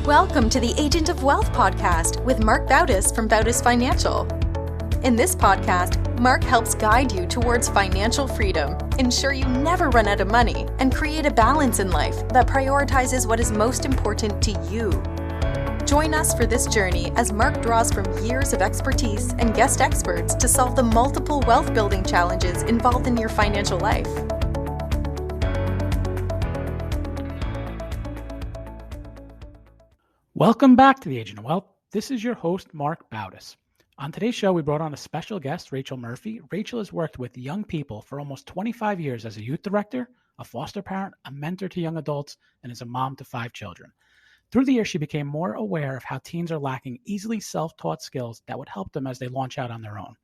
Welcome to the Agent of Wealth podcast with Marc Bautis from Bautis Financial. In this podcast, Marc helps guide you towards financial freedom, ensure you never run out of money, and create a balance in life that prioritizes what is most important to you. Join us for this journey as Marc draws from years of expertise and guest experts to solve the multiple wealth building challenges involved in your financial life. Welcome back to the Agent of Wealth. This is your host, Marc Bautis. On today's show, we brought on a special guest, Rachel Murphy. Rachel has worked with young people for almost 25 years as a youth director, a foster parent, a mentor to young adults, and is a mom to 5 children. Through the years, she became more aware of how teens are lacking easily self-taught skills that would help them as they launch out on their own.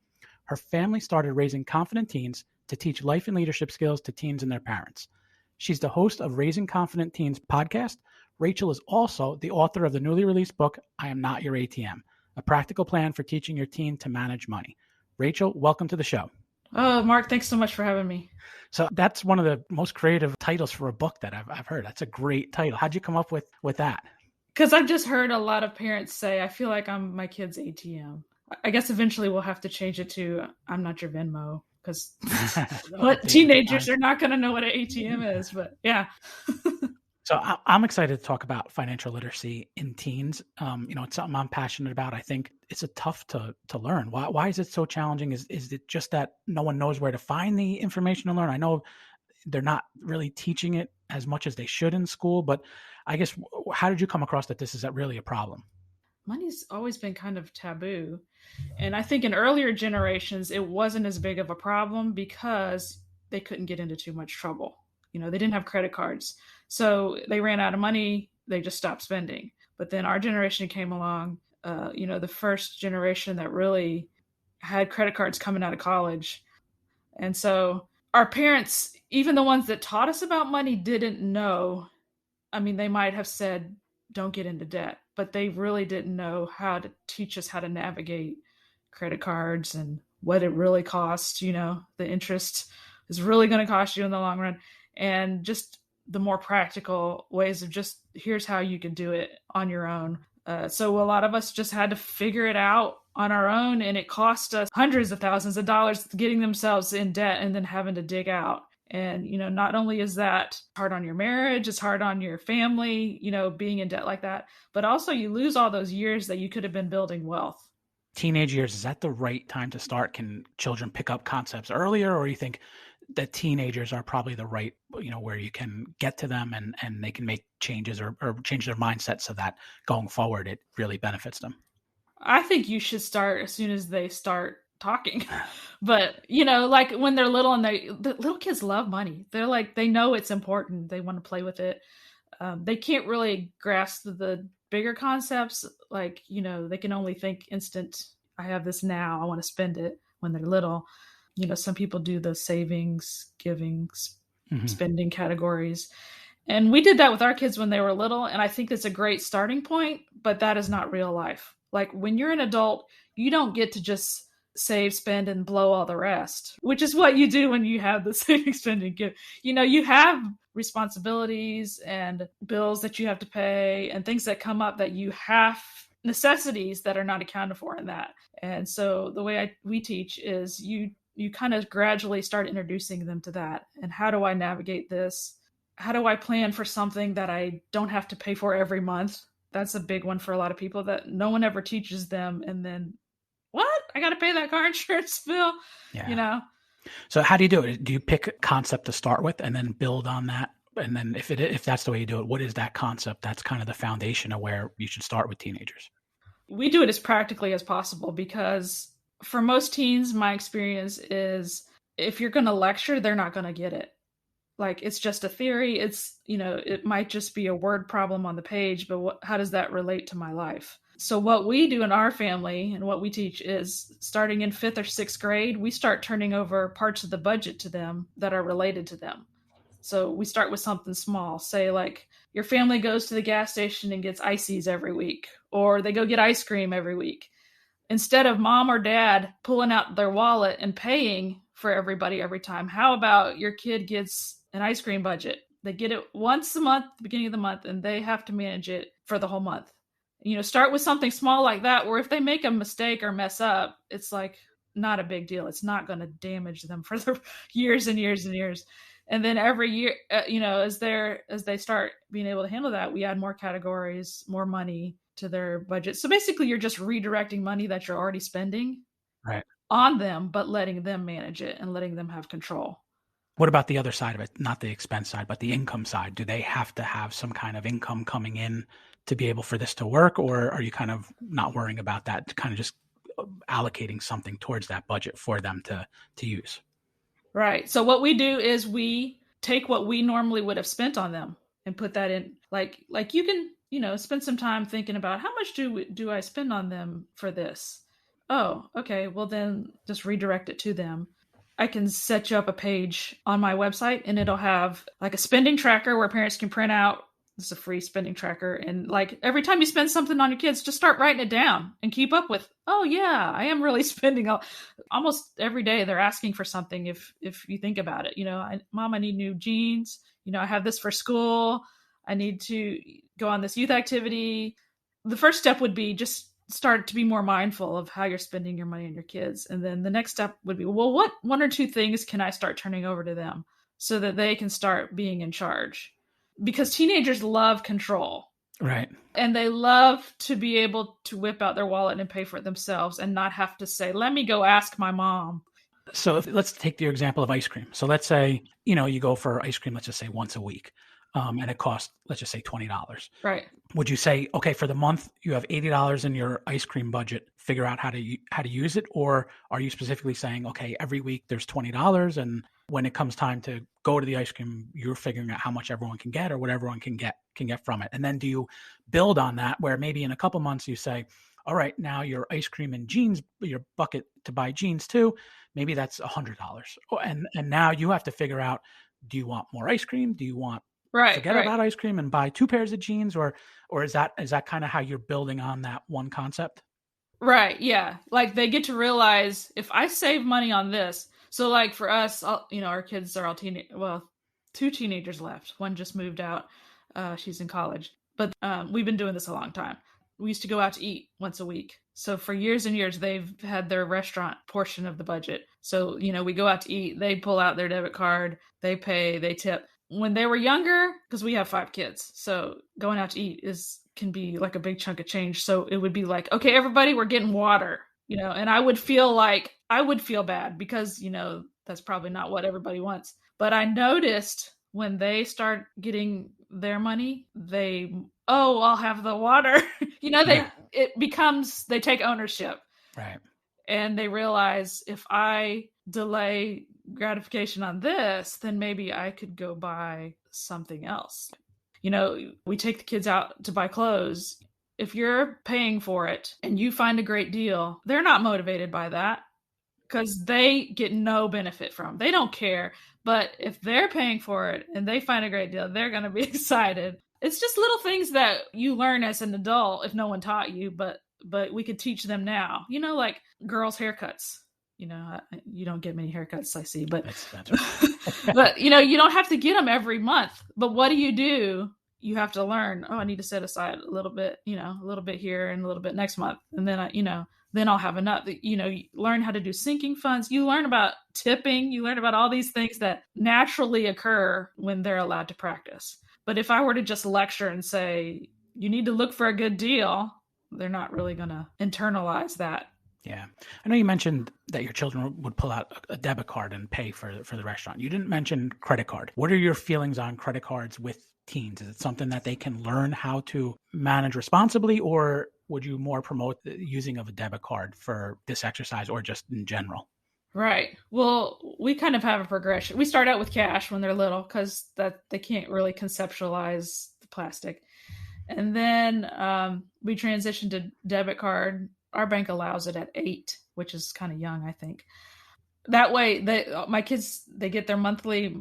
Her family started raising confident teens to teach life and leadership skills to teens and their parents. She's the host of Raising Confident Teens podcast. Rachel is also the author of the newly released book, I Am Not Your ATM, a practical plan for teaching your teen to manage money. Rachel, welcome to the show. Oh, Marc, thanks so much for having me. So that's one of the most creative titles for a book that I've heard. That's a great title. How'd you come up with that? Because I've just heard a lot of parents say, I feel like I'm my kid's ATM. I guess eventually we'll have to change it to, I'm not your Venmo, because teenagers are not going to know what an ATM is, but yeah. So I'm excited to talk about financial literacy in teens. It's something I'm passionate about. I think it's tough to learn. Why is it so challenging? Is it just that no one knows where to find the information to learn? I know they're not really teaching it as much as they should in school, but I guess, how did you come across that this is really a problem? Money's always been kind of taboo. And I think in earlier generations, it wasn't as big of a problem because they couldn't get into too much trouble. They didn't have credit cards. So they ran out of money. They just stopped spending. But then our generation came along, the first generation that really had credit cards coming out of college. And so our parents, even the ones that taught us about money, didn't know. I mean, they might have said, don't get into debt, but they really didn't know how to teach us how to navigate credit cards and what it really costs. The interest is really going to cost you in the long run. And just the more practical ways of just, here's how you can do it on your own. So a lot of us just had to figure it out on our own, and it cost us hundreds of thousands of dollars getting themselves in debt and then having to dig out. And, not only is that hard on your marriage, it's hard on your family, being in debt like that, but also you lose all those years that you could have been building wealth. Teenage years, is that the right time to start? Can children pick up concepts earlier, or do you think that teenagers are probably the right, where you can get to them and they can make changes or change their mindset so that going forward, it really benefits them? I think you should start as soon as they start talking. But, like when they're little and the little kids love money. They're like, they know it's important. They want to play with it. They can't really grasp the bigger concepts. Like, they can only think instant, I have this now, I want to spend it when they're little. Some people do the savings, giving, spending categories. And we did that with our kids when they were little. And I think that's a great starting point, but that is not real life. Like when you're an adult, you don't get to just save, spend, and blow all the rest, which is what you do when you have the saving, spend, and give. You have responsibilities and bills that you have to pay and things that come up that you have, necessities that are not accounted for in that. And so the way we teach is you kind of gradually start introducing them to that. And how do I navigate this? How do I plan for something that I don't have to pay for every month? That's a big one for a lot of people that no one ever teaches them. And then, what? I got to pay that car insurance bill, So how do you do it? Do you pick a concept to start with and then build on that? And then if that's the way you do it, what is that concept? That's kind of the foundation of where you should start with teenagers. We do it as practically as possible because for most teens, my experience is if you're going to lecture, they're not going to get it. Like, it's just a theory. It's, it might just be a word problem on the page, but how does that relate to my life? So what we do in our family and what we teach is starting in 5th or 6th grade, we start turning over parts of the budget to them that are related to them. So we start with something small, say like your family goes to the gas station and gets ices every week, or they go get ice cream every week. Instead of mom or dad pulling out their wallet and paying for everybody every time, how about your kid gets an ice cream budget They get it once a month, beginning of the month, and they have to manage it for the whole month. Start with something small like that, where if they make a mistake or mess up, it's like not a big deal. It's not going to damage them for the years and years and years. And then every year, as they start being able to handle that, we add more categories, more money to their budget. So basically, you're just redirecting money that you're already spending on them, but letting them manage it and letting them have control. What about the other side of it? Not the expense side, but the income side. Do they have to have some kind of income coming in to be able for this to work? Or are you kind of not worrying about that, kind of just allocating something towards that budget for them to use? Right. So what we do is we take what we normally would have spent on them and put that in, like you can, spend some time thinking about how much do I spend on them for this? Oh, okay. Well, then just redirect it to them. I can set you up a page on my website, and it'll have like a spending tracker where parents can print out. It's a free spending tracker. And like every time you spend something on your kids, just start writing it down and keep up with, oh yeah, I am really spending almost every day. They're asking for something. If you think about it, Mom, I need new jeans. I have this for school. I need to go on this youth activity. The first step would be just start to be more mindful of how you're spending your money on your kids. And then the next step would be, well, what 1 or 2 things can I start turning over to them so that they can start being in charge? Because teenagers love control. Right. And they love to be able to whip out their wallet and pay for it themselves and not have to say, let me go ask my mom. So let's take your example of ice cream. So let's say, you go for ice cream, let's just say once a week. And it costs, let's just say $20. Right. Would you say, okay, for the month you have $80 in your ice cream budget, figure out how to use it? Or are you specifically saying, okay, every week there's $20, and when it comes time to go to the ice cream, you're figuring out how much everyone can get or what everyone can get from it? And then do you build on that, where maybe in a couple months you say, all right, now your ice cream and jeans, your bucket to buy jeans too, maybe that's $100. And now you have to figure out, do you want more ice cream? Do you want forget about ice cream and buy 2 pairs of jeans, or is that kind of how you're building on that one concept? Right. Yeah. Like they get to realize, if I save money on this. So like for us, our kids are all 2 teenagers left. One just moved out. She's in college, but we've been doing this a long time. We used to go out to eat once a week. So for years and years, they've had their restaurant portion of the budget. So, we go out to eat, they pull out their debit card, they pay, they tip. When they were younger, because we have 5 kids, so going out to eat can be like a big chunk of change. So it would be like, okay, everybody, we're getting water, and I would feel bad because, that's probably not what everybody wants. But I noticed when they start getting their money, I'll have the water. They take ownership. Right. And they realize, if I delay gratification on this, then maybe I could go buy something else. We take the kids out to buy clothes. If you're paying for it and you find a great deal, they're not motivated by that because they get no benefit from it. They don't care. But if they're paying for it and they find a great deal, they're going to be excited. It's just little things that you learn as an adult if no one taught you, but we could teach them now. Like girls' haircuts. You don't get many haircuts, I see, but that's right. but you don't have to get them every month. But what do? You have to learn. Oh, I need to set aside a little bit, a little bit here and a little bit next month, and then then I'll have enough. You learn how to do sinking funds. You learn about tipping. You learn about all these things that naturally occur when they're allowed to practice. But if I were to just lecture and say, you need to look for a good deal, they're not really going to internalize that. Yeah. I know you mentioned that your children would pull out a debit card and pay for the restaurant. You didn't mention credit card. What are your feelings on credit cards with teens? Is it something that they can learn how to manage responsibly, or would you more promote the using of a debit card for this exercise or just in general? Right. Well, we kind of have a progression. We start out with cash when they're little because that they can't really conceptualize the plastic. And then we transition to debit card. Our bank allows it at 8, which is kind of young, I think. That way, my kids, they get their monthly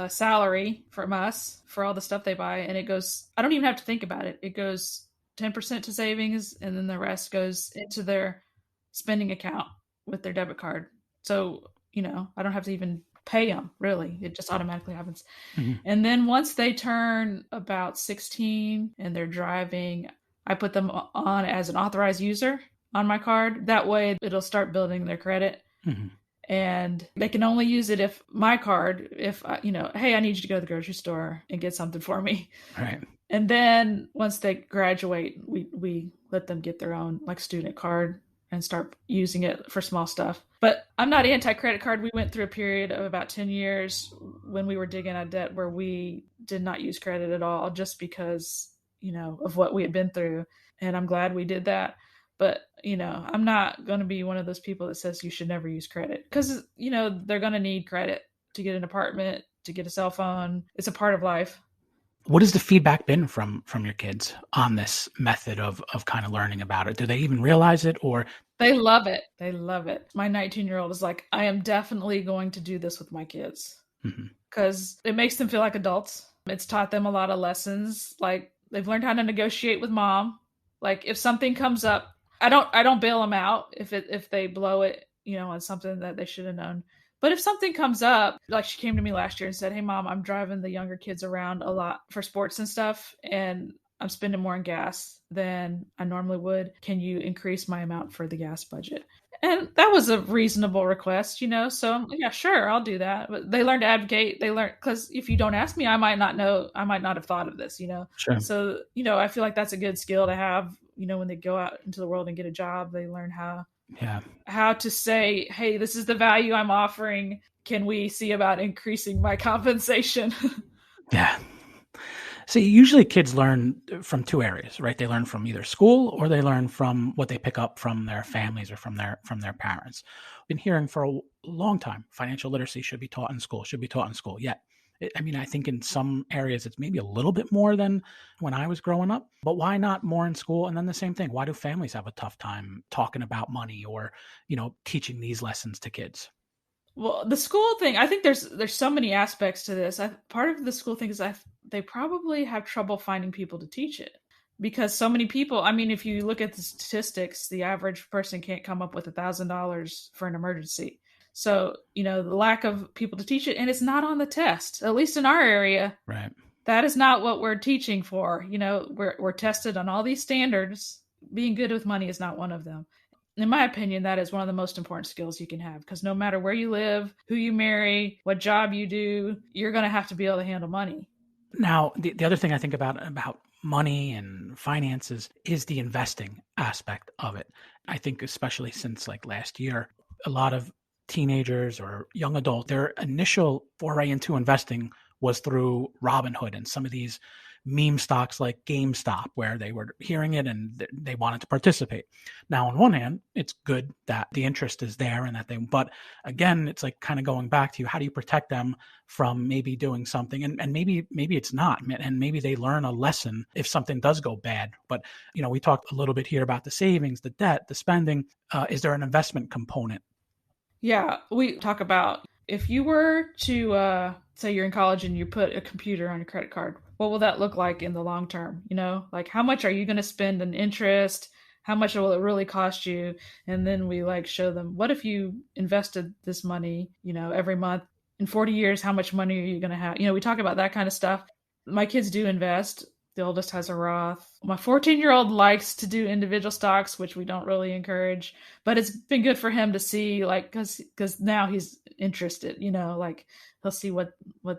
salary from us for all the stuff they buy. And it goes, I don't even have to think about it. It goes 10% to savings, and then the rest goes into their spending account with their debit card. So, I don't have to even pay them, really. It just automatically happens. Mhm. And then once they turn about 16 and they're driving, I put them on as an authorized user on my card. That way it'll start building their credit. Mhm. And they can only use it if my card, if, hey, I need you to go to the grocery store and get something for me. Right. And then once they graduate, we let them get their own like student card and start using it for small stuff. But I'm not anti-credit card. We went through a period of about 10 years when we were digging out debt where we did not use credit at all just because, of what we had been through. And I'm glad we did that. But, I'm not going to be one of those people that says you should never use credit because, they're going to need credit to get an apartment, to get a cell phone. It's a part of life. What has the feedback been from your kids on this method of kind of learning about it? Do they even realize it, or? They love it. They love it. My 19-year-old is like, I am definitely going to do this with my kids because it makes them feel like adults. It's taught them a lot of lessons. Like they've learned how to negotiate with mom. Like if something comes up, I don't bail them out if they blow it, on something that they should have known. But if something comes up, like she came to me last year and said, hey, Mom, I'm driving the younger kids around a lot for sports and stuff, and I'm spending more on gas than I normally would. Can you increase my amount for the gas budget? And that was a reasonable request, So yeah, sure, I'll do that. But they learn to advocate. They learn because if you don't ask me, I might not know. I might not have thought of this, Sure. So, I feel like that's a good skill to have, when they go out into the world and get a job, they learn how to say, hey, this is the value I'm offering. Can we see about increasing my compensation? Yeah. See, usually kids learn from two areas, right? They learn from either school or they learn from what they pick up from their families or from their parents. I've been hearing for a long time, financial literacy should be taught in school, Yet, I think in some areas it's maybe a little bit more than when I was growing up, but why not more in school? And then the same thing, why do families have a tough time talking about money or, teaching these lessons to kids? Well, the school thing, I think there's so many aspects to this. Part of the school thing is they probably have trouble finding people to teach it because so many people, if you look at the statistics, the average person can't come up with $1,000 for an emergency. So, the lack of people to teach it, and it's not on the test, at least in our area. Right. That is not what we're teaching for. We're tested on all these standards. Being good with money is not one of them. In my opinion, that is one of the most important skills you can have because no matter where you live, who you marry, what job you do, you're going to have to be able to handle money. Now, the other thing I think about money and finances is the investing aspect of it. I think especially since like last year, a lot of teenagers or young adults, their initial foray into investing was through Robinhood and some of these meme stocks like GameStop, where they were hearing it and they wanted to participate. Now, on one hand, it's good that the interest is there and but again, it's like kind of going back to how do you protect them from maybe doing something and maybe it's not, and maybe they learn a lesson if something does go bad. But, we talked a little bit here about the savings, the debt, the spending. Is there an investment component? Yeah, we talk about if you were to say you're in college and you put a computer on your credit card, what will that look like in the long term? Like how much are you going to spend in interest? How much will it really cost you? And then we show them, what if you invested this money, every month in 40 years, how much money are you going to have? We talk about that kind of stuff. My kids do invest. The oldest has a Roth. My 14-year-old likes to do individual stocks, which we don't really encourage, but it's been good for him to see, because now he's interested, he'll see what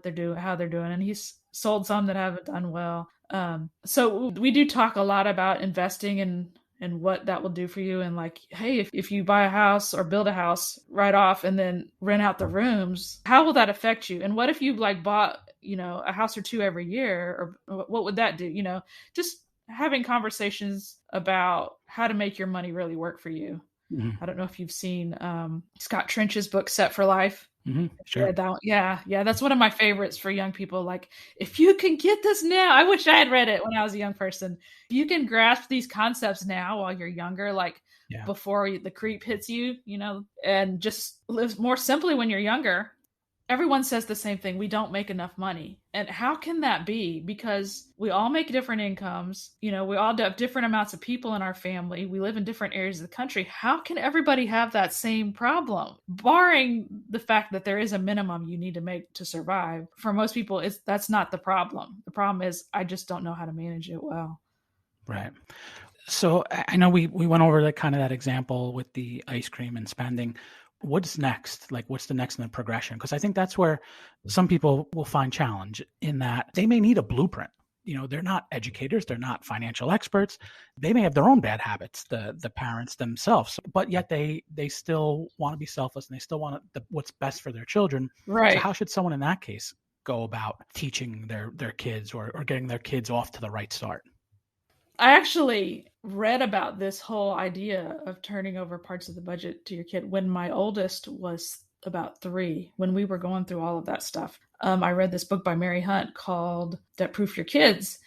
they're doing, how they're doing. And he's sold some that haven't done well. So we do talk a lot about investing and what that will do for you. And hey, if you buy a house or build a house right off and then rent out the rooms, how will that affect you? And what if you bought a house or two every year, or what would that do? Just having conversations about how to make your money really work for you. Mm-hmm. I don't know if you've seen Scott Trench's book, Set for Life. Mm-hmm. Sure. Yeah. That's one of my favorites for young people. If you can get this now, I wish I had read it when I was a young person. If you can grasp these concepts now while you're younger, before the creep hits you, and just live more simply when you're younger. Everyone says the same thing. We don't make enough money. And how can that be? Because we all make different incomes. We all have different amounts of people in our family. We live in different areas of the country. How can everybody have that same problem? Barring the fact that there is a minimum you need to make to survive. For most people, that's not the problem. The problem is I just don't know how to manage it well. Right. So I know we went over that example with the ice cream and spending. What's next? Like, what's the next in the progression? Because I think that's where some people will find challenge in that they may need a blueprint. They're not educators. They're not financial experts. They may have their own bad habits, the parents themselves, but yet they still want to be selfless and they still want what's best for their children. Right. So how should someone in that case go about teaching their kids or getting their kids off to the right start? I actually read about this whole idea of turning over parts of the budget to your kid when my oldest was about 3, when we were going through all of that stuff. I read this book by Mary Hunt called Debt Proof Your Kids.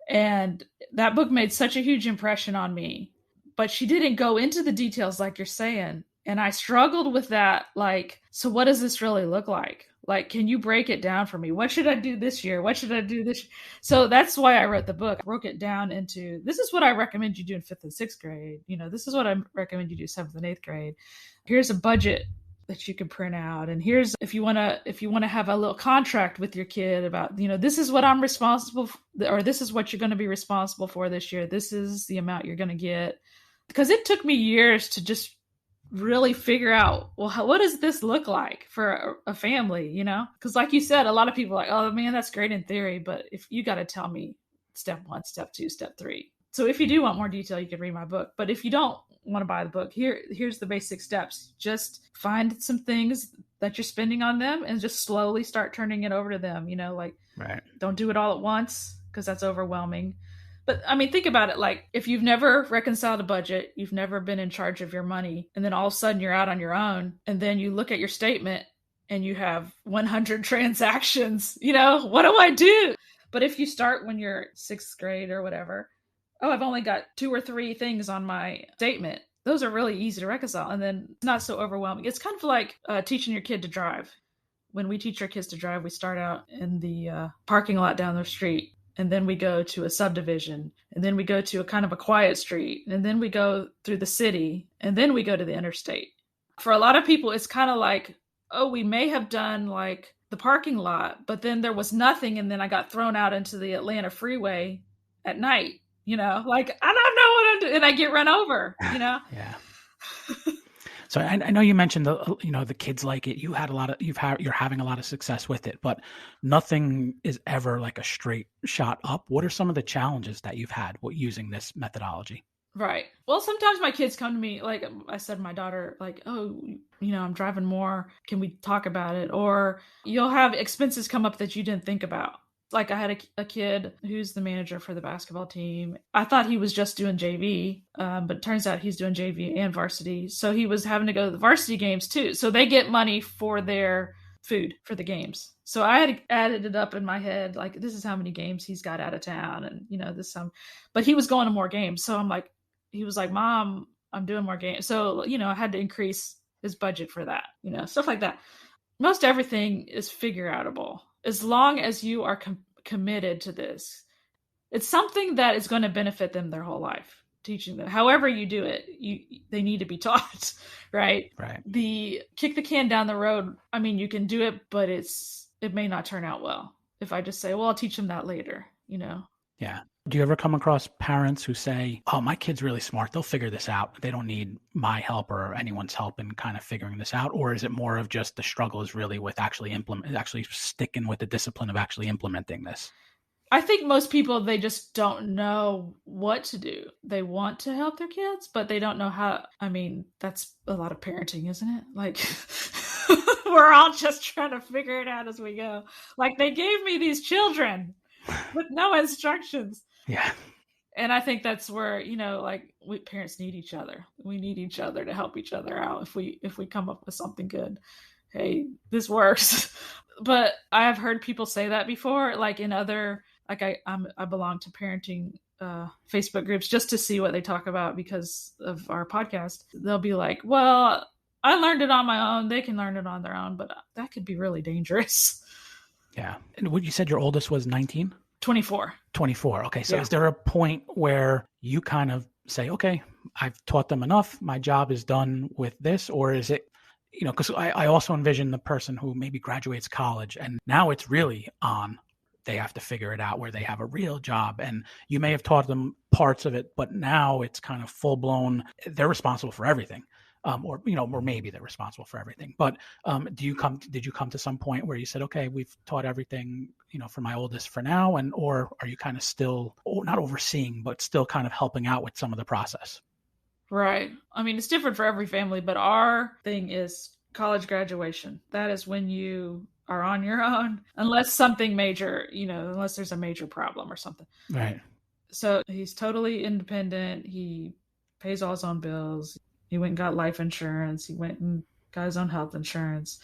And that book made such a huge impression on me, but she didn't go into the details like you're saying. And I struggled with that. Like, so what does this really look like? Like, can you break it down for me? What should I do this year? What should I do this? So that's why I wrote the book. I broke it down into, this is what I recommend you do in 5th and 6th grade. This is what I recommend you do 7th and 8th grade. Here's a budget that you can print out. And here's, if you want to have a little contract with your kid about, this is what I'm responsible for, or this is what you're going to be responsible for this year. This is the amount you're going to get. Because it took me years to just really figure out, well, what does this look like for a family, Because like you said, a lot of people are like, oh man, that's great in theory, but if you got to tell me step 1, step 2, step 3. So if you do want more detail, you can read my book. But if you don't want to buy the book, here's the basic steps. Just find some things that you're spending on them and just slowly start turning it over to them, Right. Don't do it all at once because that's overwhelming. But I mean, think about it. Like, if you've never reconciled a budget, you've never been in charge of your money, and then all of a sudden you're out on your own, and then you look at your statement and you have 100 transactions, what do I do? But if you start when you're 6th grade or whatever, I've only got 2 or 3 things on my statement. Those are really easy to reconcile, and then it's not so overwhelming. It's kind of like teaching your kid to drive. When we teach our kids to drive, we start out in the parking lot down the street. And then we go to a subdivision, and then we go to a kind of a quiet street, and then we go through the city, and then we go to the interstate. For a lot of people, it's kind of like, oh, we may have done like the parking lot, but then there was nothing, and then I got thrown out into the Atlanta freeway at night, like, I don't know what I'm doing, and I get run over, Yeah. So I know you mentioned the kids like it. You're having a lot of success with it, but nothing is ever like a straight shot up. What are some of the challenges that you've had using this methodology? Right. Well, sometimes my kids come to me, like I said, my daughter, like, oh, I'm driving more. Can we talk about it? Or you'll have expenses come up that you didn't think about. Like, I had a kid who's the manager for the basketball team. I thought he was just doing JV, but it turns out he's doing JV and varsity. So he was having to go to the varsity games too. So they get money for their food for the games. So I had added it up in my head, like, this is how many games he's got out of town, and but he was going to more games. So I'm like, he was like, Mom, I'm doing more games. So, I had to increase his budget for that, stuff like that. Most everything is figure outable. As long as you are committed to this, it's something that is going to benefit them their whole life. Teaching them, however you do it, they need to be taught, right? Right. The kick the can down the road. I mean, you can do it, but it may not turn out well. If I just say, well, I'll teach them that later, Yeah. Do you ever come across parents who say, oh, my kid's really smart, they'll figure this out, they don't need my help or anyone's help in kind of figuring this out? Or is it more of just the struggle is really with actually sticking with the discipline of actually implementing this? I think most people, they just don't know what to do. They want to help their kids, but they don't know how. I mean, that's a lot of parenting, isn't it? Like, we're all just trying to figure it out as we go. Like, they gave me these children with no instructions. Yeah. And I think that's where, parents need each other. We need each other to help each other out. If we come up with something good, hey, this works. But I have heard people say that before, like in other, like I belong to parenting Facebook groups just to see what they talk about because of our podcast. They'll be like, well, I learned it on my own. They can learn it on their own, but that could be really dangerous. Yeah. And what you said your oldest was 19? 24. 24. Okay. So Yeah. is there a point where you kind of say, okay, I've taught them enough. My job is done with this? Or is it, because I also envision the person who maybe graduates college and now it's really on. They have to figure it out where they have a real job. And you may have taught them parts of it, but now it's kind of full blown. They're responsible for everything. Or maybe they're responsible for everything. But did you come to some point where you said, okay, we've taught everything, for my oldest for now, or are you kind of still not overseeing, but still kind of helping out with some of the process? Right. I mean, it's different for every family, but our thing is college graduation. That is when you are on your own, unless something major, unless there's a major problem or something. Right. So he's totally independent. He pays all his own bills. He went and got life insurance. He went and got his own health insurance.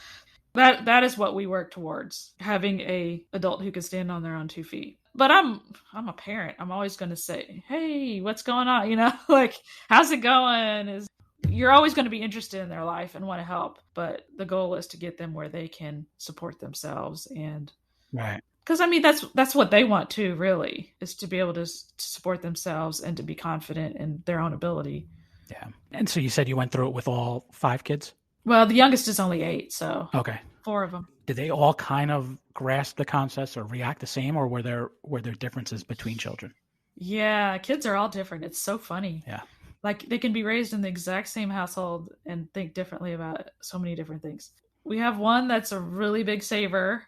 That is what we work towards, having a adult who can stand on their own 2 feet. But I'm a parent. I'm always going to say, hey, what's going on? Like, how's it going? You're always going to be interested in their life and want to help. But the goal is to get them where they can support themselves. And right. Because I mean, that's what they want too, really, is to be able to support themselves and to be confident in their own ability. Yeah. And so you said you went through it with all 5 kids? Well, the youngest is only 8, so okay. 4 of them. Did they all kind of grasp the concepts or react the same, or were there differences between children? Yeah, kids are all different. It's so funny. Yeah. Like, they can be raised in the exact same household and think differently about so many different things. We have one that's a really big saver.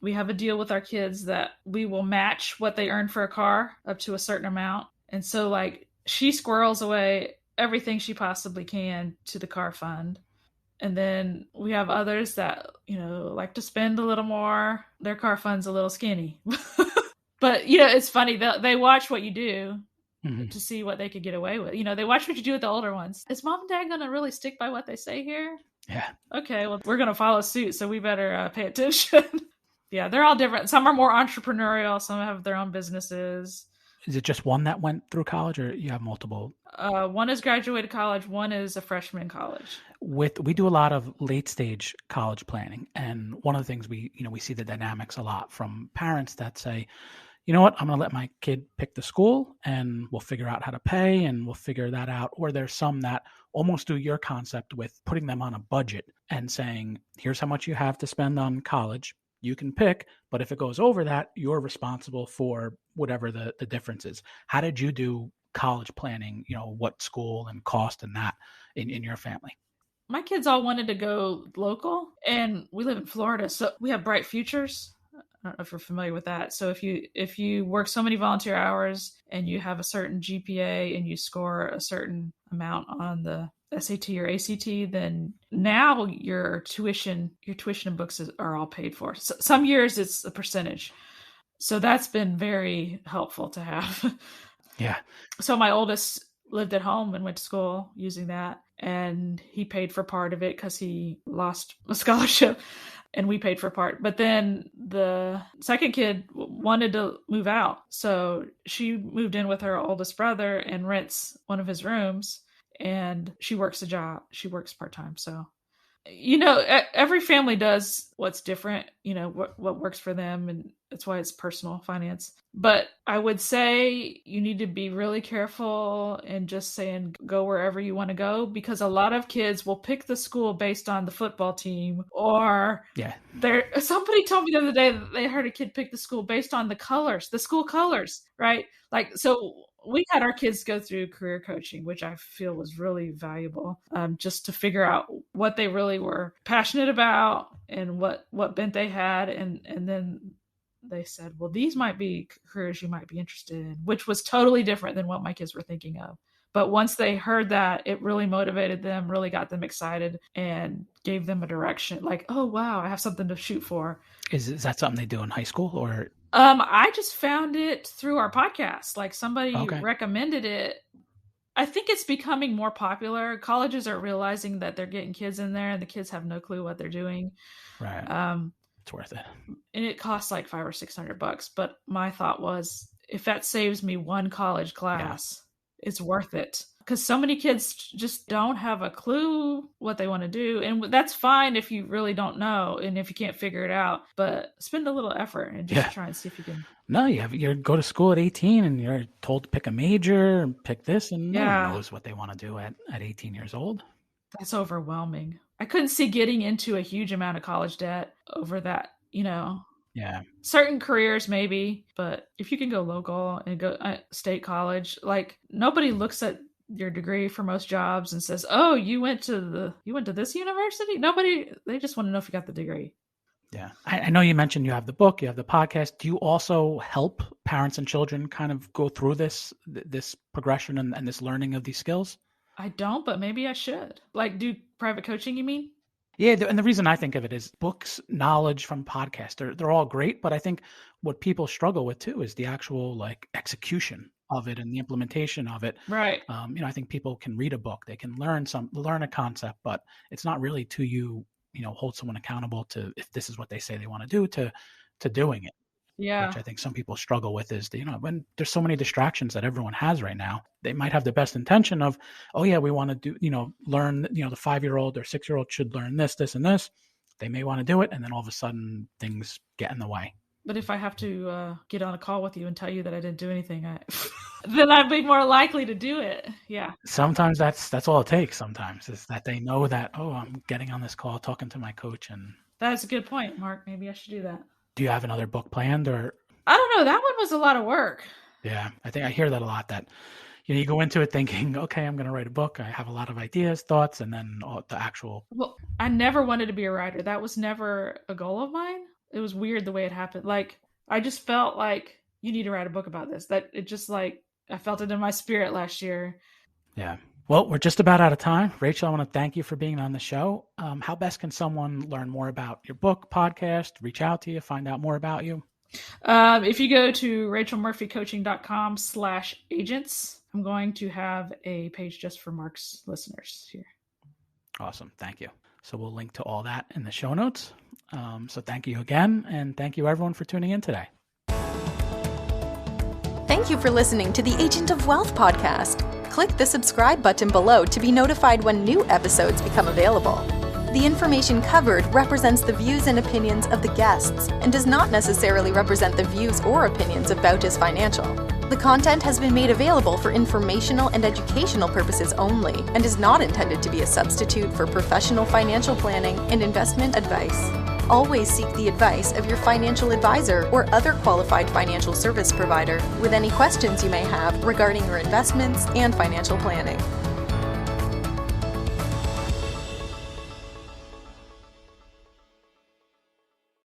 We have a deal with our kids that we will match what they earn for a car up to a certain amount. And so, like, she squirrels away everything she possibly can to the car fund. And then we have others that, like to spend a little more. Their car fund's a little skinny. But, it's funny. They watch what you do to see what they could get away with. They watch what you do with the older ones. Is mom and dad going to really stick by what they say here? Yeah. Okay, well, we're going to follow suit, so we better pay attention. Yeah, they're all different. Some are more entrepreneurial. Some have their own businesses. Is it just one that went through college, or you have multiple? One has graduated college. One is a freshman in college. We do a lot of late stage college planning. And one of the things we see the dynamics a lot from parents that say, you know what, I'm going to let my kid pick the school and we'll figure out how to pay and we'll figure that out. Or there's some that almost do your concept with putting them on a budget and saying, here's how much you have to spend on college. You can pick, but if it goes over that, you're responsible for whatever the difference is. How did you do college planning, what school and cost and that in your family? My kids all wanted to go local, and we live in Florida, so we have Bright Futures. I don't know if you're familiar with that. So if you work so many volunteer hours and you have a certain GPA and you score a certain amount on the SAT or ACT, then now your tuition and books are all paid for. So some years it's a percentage. So that's been very helpful to have. Yeah. So my oldest lived at home and went to school using that, and he paid for part of it because he lost a scholarship, and we paid for part. But then the second kid wanted to move out. So she moved in with her oldest brother and rents one of his rooms. And she works a job. She works part-time. So, every family does what's different, what works for them. And that's why it's personal finance. But I would say you need to be really careful and just saying go wherever you want to go, because a lot of kids will pick the school based on the football team, or somebody told me the other day that they heard a kid pick the school based on the school colors, right? Like, so we had our kids go through career coaching, which I feel was really valuable, just to figure out what they really were passionate about and what bent they had. And then they said, well, these might be careers you might be interested in, which was totally different than what my kids were thinking of. But once they heard that, it really motivated them, really got them excited, and gave them a direction. Like, oh, wow, I have something to shoot for. Is that something they do in high school, or? I just found it through our podcast. Like, somebody recommended it. I think it's becoming more popular. Colleges are realizing that they're getting kids in there and the kids have no clue what they're doing. Right. It's worth it. And it costs like $500 or $600. But my thought was, if that saves me one college class, it's worth it. because so many kids just don't have a clue what they want to do. And that's fine if you really don't know and if you can't figure it out, but spend a little effort and just try and see if you can. No, you go to school at 18 and you're told to pick a major and pick this, and no one knows what they want to do at 18 years old. That's overwhelming. I couldn't see getting into a huge amount of college debt over that, Yeah. Certain careers maybe, but if you can go local and go state college, like nobody looks at your degree for most jobs and says, "Oh, you went to this university?" Nobody, they just want to know if you got the degree. Yeah. I know you mentioned you have the book, you have the podcast. Do you also help parents and children kind of go through this progression and this learning of these skills? I don't, but maybe I should. Like do private coaching, you mean? Yeah, and the reason I think of it is books, knowledge from podcasts. They're all great, but I think what people struggle with too is the actual like execution of it and the implementation of it. Right. I think people can read a book, they can learn a concept, but it's not really to hold someone accountable to, if this is what they say they want to do, to doing it. Yeah. Which I think some people struggle with is, when there's so many distractions that everyone has right now, they might have the best intention of, oh yeah, we want to do, learn, the 5-year-old or 6-year-old should learn this, this, and this. They may want to do it. And then all of a sudden things get in the way. But if I have to get on a call with you and tell you that I didn't do anything, then I'd be more likely to do it. Yeah. Sometimes that's all it takes. Sometimes is that they know that, oh, I'm getting on this call, talking to my coach. And that's a good point, Mark. Maybe I should do that. Do you have another book planned, or? I don't know. That one was a lot of work. Yeah. I think I hear that a lot, that, you go into it thinking, okay, I'm going to write a book. I have a lot of ideas, thoughts, and then the actual. Well, I never wanted to be a writer. That was never a goal of mine. It was weird the way it happened. Like, I just felt like you need to write a book about this. That it just like, I felt it in my spirit last year. Yeah. Well, we're just about out of time. Rachel, I want to thank you for being on the show. How best can someone learn more about your book, podcast, reach out to you, find out more about you? If you go to rachelmurphycoaching.com/agents, I'm going to have a page just for Mark's listeners here. Awesome. Thank you. So we'll link to all that in the show notes. So thank you again. And thank you everyone for tuning in today. Thank you for listening to the Agent of Wealth podcast. Click the subscribe button below to be notified when new episodes become available. The information covered represents the views and opinions of the guests and does not necessarily represent the views or opinions of Bautis Financial. The content has been made available for informational and educational purposes only and is not intended to be a substitute for professional financial planning and investment advice. Always seek the advice of your financial advisor or other qualified financial service provider with any questions you may have regarding your investments and financial planning.